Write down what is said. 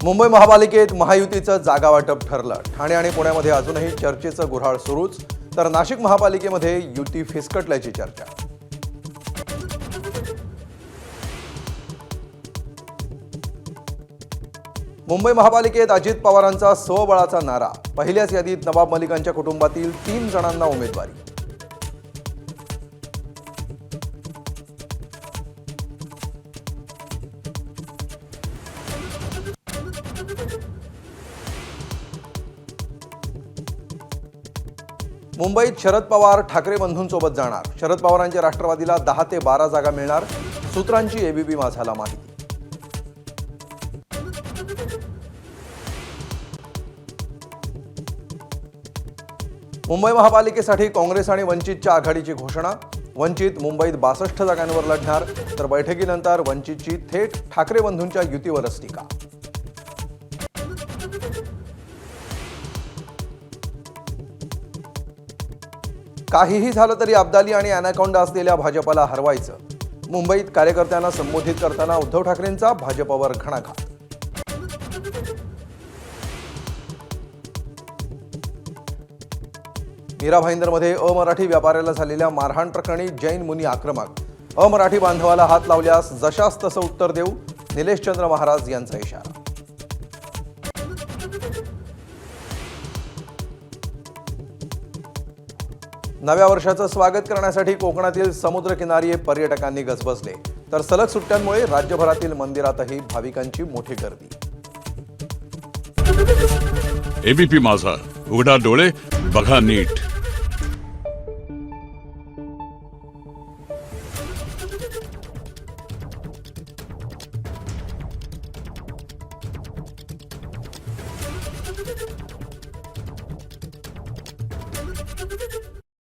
मुंबई महापालिकेत महायुतीचं जागा वाटप ठरलं। ठाणे आणि पुण्यामध्ये अजूनही चर्चेचं गुऱ्हाळ सुरूच, तर नाशिक महापालिकेमध्ये युती फिसकटल्याची चर्चा। मुंबई महापालिकेत अजित पवारांचा स्वबळाचा नारा, पहिल्याच यादीत नवाब मलिकांच्या कुटुंबातील 3 जणांना उमेदवारी। मुंबईत शरद पवार ठाकरे बंधूंसोबत जाणार। शरद पवारांच्या राष्ट्रवादीला 10 ते 12 जागा मिळणार, सूत्रांची एबीपी माझाला माहिती। मुंबई महापालिकेसाठी काँग्रेस आणि वंचितच्या आघाडीची घोषणा। वंचित मुंबईत 62 जागांवर लढणार, तर बैठकीनंतर वंचितची थेट ठाकरे बंधूंच्या युतीवरच टीका। काहीही झालं तरी अब्दाली आणि अॅनाकोंडा असलेल्या भाजपला हरवायचं। मुंबईत कार्यकर्त्यांना संबोधित करताना उद्धव ठाकरेंचा भाजपवर घणाघात। मीरा भाईंदरमध्ये अमराठी व्यापाऱ्याला झालेल्या मारहाण प्रकरणी जैन मुनी आक्रमक। अमराठी बांधवाला हात लावल्यास जशास तसं उत्तर देऊ, निलेश चंद्र महाराज यांचा इशारा। नव्या वर्षाचं स्वागत करण्यासाठी कोकणातील समुद्रकिनारी पर्यटकांनी गजबजले, तर सलग सुट्ट्यांमुळे राज्यभरातील मंदिरातही भाविकांची मोठी गर्दी। एबीपी माझा, उघडा डोळे बघा नीट।